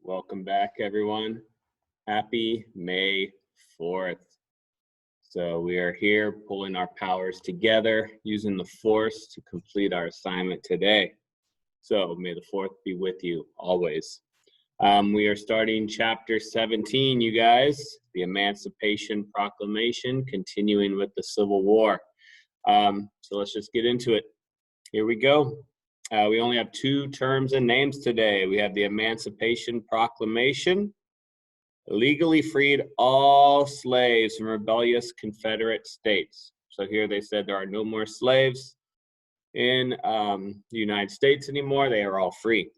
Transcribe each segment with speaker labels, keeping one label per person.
Speaker 1: Welcome back, everyone. Happy May 4th. So we are here pulling our powers together, using the Force to complete our assignment today. So may the 4th be with you always. We are starting chapter 17, you guys, the Emancipation Proclamation, continuing with the Civil War. So let's just get into it. Here we go. We only have two terms and names today. We have the Emancipation Proclamation, legally freed all slaves from rebellious Confederate states. So here they said there are no more slaves in the United States anymore. They are all free.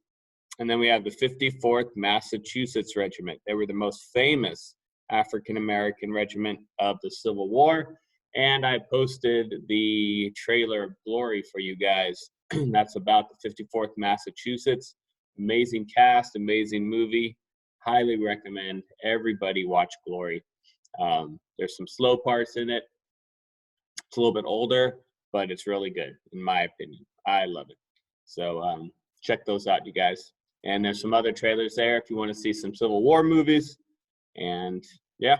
Speaker 1: And then we have the 54th Massachusetts Regiment. They were the most famous African-American regiment of the Civil War. And I posted the trailer of Glory for you guys. That's about the 54th Massachusetts. Amazing cast, amazing movie. Highly recommend everybody watch Glory. There's some slow parts in it. It's a little bit older, but it's really good, in my opinion. I love it. So check those out, you guys. And there's some other trailers there if you want to see some Civil War movies. And yeah.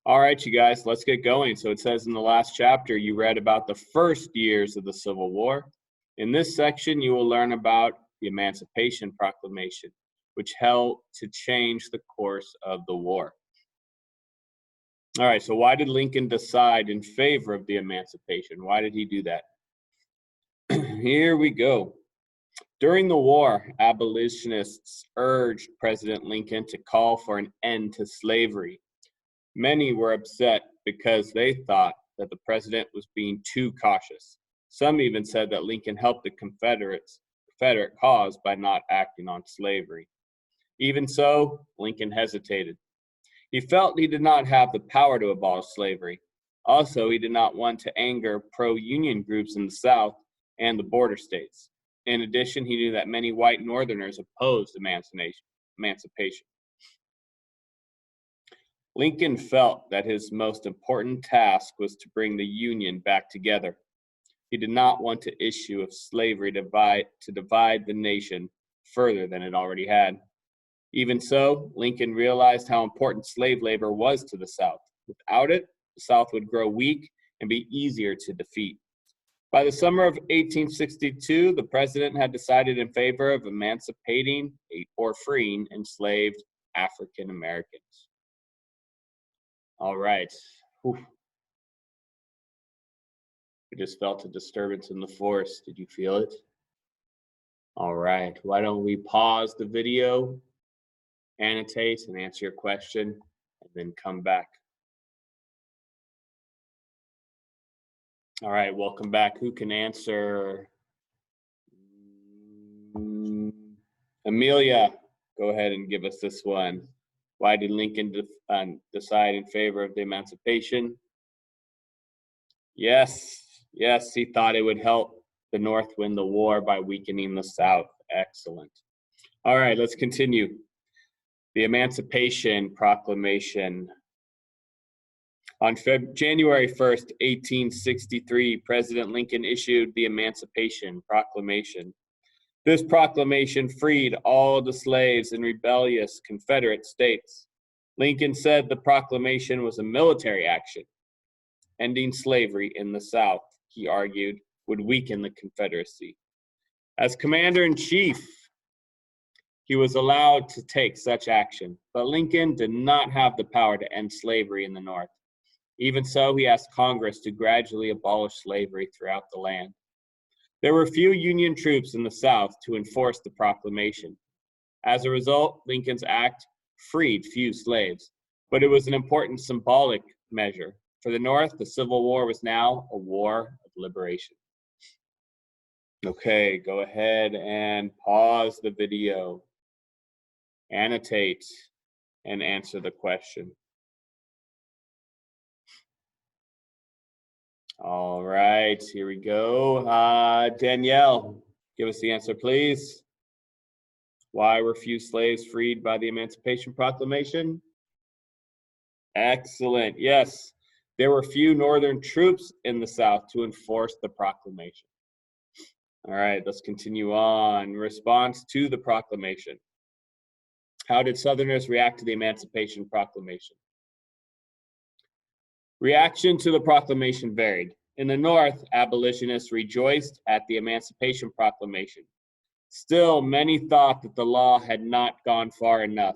Speaker 1: All right, you guys, let's get going. So it says in the last chapter, you read about the first years of the Civil War. In this section, you will learn about the Emancipation Proclamation, which helped to change the course of the war. All right, so why did Lincoln decide in favor of the emancipation? Why did he do that? Here we go. During the war, abolitionists urged President Lincoln to call for an end to slavery. Many were upset because they thought that the president was being too cautious. Some even said that Lincoln helped the Confederate cause by not acting on slavery. Even so, Lincoln hesitated. He felt he did not have the power to abolish slavery. Also, he did not want to anger pro-Union groups in the South and the border states. In addition, he knew that many white Northerners opposed emancipation. Lincoln felt that his most important task was to bring the Union back together. He did not want to issue of slavery to divide the nation further than it already had. Even so, Lincoln realized how important slave labor was to the South. Without it, the South would grow weak and be easier to defeat. By the summer of 1862, the president had decided in favor of emancipating or freeing enslaved African Americans. All right. Whew. I just felt a disturbance in the force. Did you feel it? All right. Why don't we pause the video, annotate, and answer your question, and then come back. All right. Welcome back. Who can answer? Amelia, go ahead and give us this one. Why did Lincoln decide in favor of the emancipation? Yes, he thought it would help the North win the war by weakening the South. Excellent. All right, let's continue. The Emancipation Proclamation. On January 1st, 1863, President Lincoln issued the Emancipation Proclamation. This proclamation freed all the slaves in rebellious Confederate states. Lincoln said the proclamation was a military action. Ending slavery in the South, he argued, would weaken the Confederacy. As commander-in-chief, he was allowed to take such action, but Lincoln did not have the power to end slavery in the North. Even so, he asked Congress to gradually abolish slavery throughout the land. There were few Union troops in the South to enforce the proclamation. As a result, Lincoln's act freed few slaves, but it was an important symbolic measure. For the North, the Civil War was now a war of liberation. Okay, go ahead and pause the video, annotate, and answer the question. All right, here we go. Danielle, give us the answer, please. Why were few slaves freed by the Emancipation Proclamation? Excellent, yes. There were few Northern troops in the South to enforce the proclamation. All right, let's continue on. Response to the proclamation. How did Southerners react to the Emancipation Proclamation? Reaction to the proclamation varied. In the North, abolitionists rejoiced at the Emancipation Proclamation. Still, many thought that the law had not gone far enough.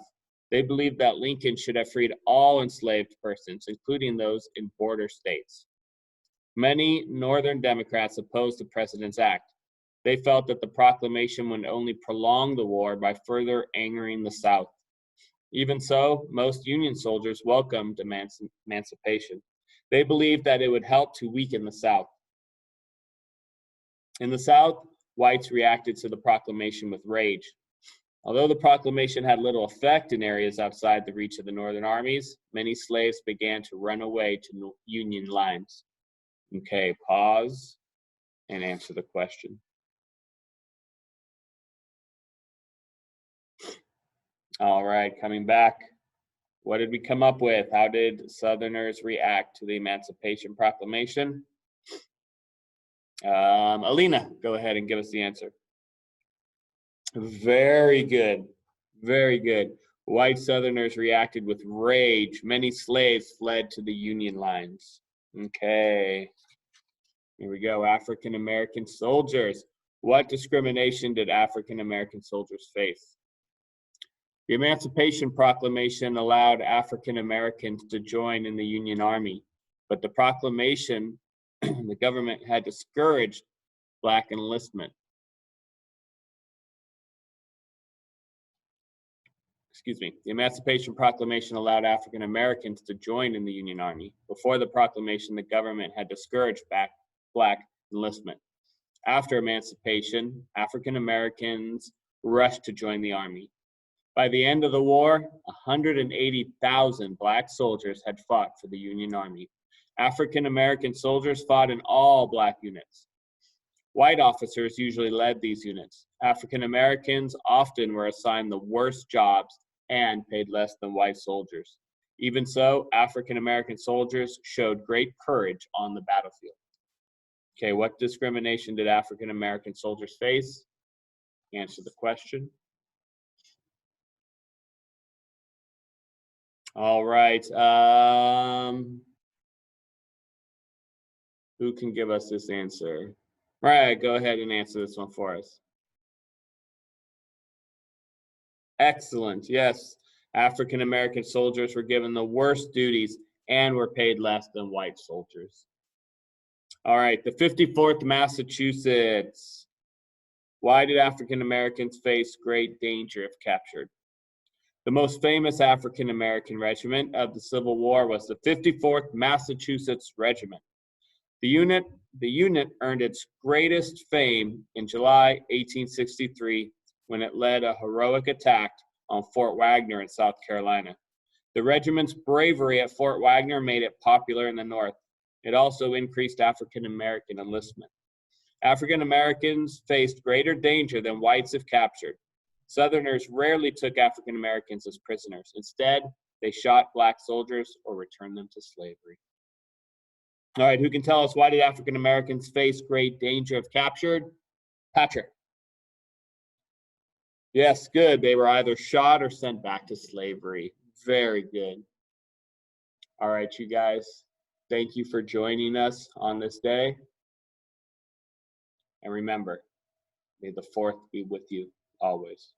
Speaker 1: They believed that Lincoln should have freed all enslaved persons, including those in border states. Many Northern Democrats opposed the President's act. They felt that the proclamation would only prolong the war by further angering the South. Even so, most Union soldiers welcomed emancipation. They believed that it would help to weaken the South. In the South, whites reacted to the proclamation with rage. Although the proclamation had little effect in areas outside the reach of the Northern armies, many slaves began to run away to Union lines. Okay, pause and answer the question. All right, coming back. What did we come up with? How did Southerners react to the Emancipation Proclamation? Alina, go ahead and give us the answer. Very good. Very good. White Southerners reacted with rage. Many slaves fled to the Union lines. Okay. Here we go. African American soldiers. What discrimination did African American soldiers face? The Emancipation Proclamation allowed African Americans to join in the Union Army, but the proclamation, the government had discouraged Black enlistment. The Emancipation Proclamation allowed African Americans to join in the Union Army. Before the proclamation, the government had discouraged Black enlistment. After emancipation, African Americans rushed to join the Army. By the end of the war, 180,000 Black soldiers had fought for the Union Army. African American soldiers fought in all Black units. White officers usually led these units. African Americans often were assigned the worst jobs and paid less than white soldiers. Even so, African American soldiers showed great courage on the battlefield. Okay, what discrimination did African American soldiers face? Answer the question. All right. Who can give us this answer? All right, go ahead and answer this one for us. Excellent. Yes, African American soldiers were given the worst duties and were paid less than white soldiers. All right, the 54th Massachusetts. Why did African Americans face great danger if captured? The most famous African American regiment of the Civil War was the 54th Massachusetts Regiment. The unit earned its greatest fame in July 1863 when it led a heroic attack on Fort Wagner in South Carolina. The regiment's bravery at Fort Wagner made it popular in the North. It also increased African American enlistment. African Americans faced greater danger than whites if captured. Southerners rarely took African Americans as prisoners. Instead, they shot Black soldiers or returned them to slavery. All right, who can tell us why did African Americans face great danger if captured? Patrick. Yes, good. They were either shot or sent back to slavery. Very good. All right, you guys, thank you for joining us on this day. And remember, may the 4th be with you always.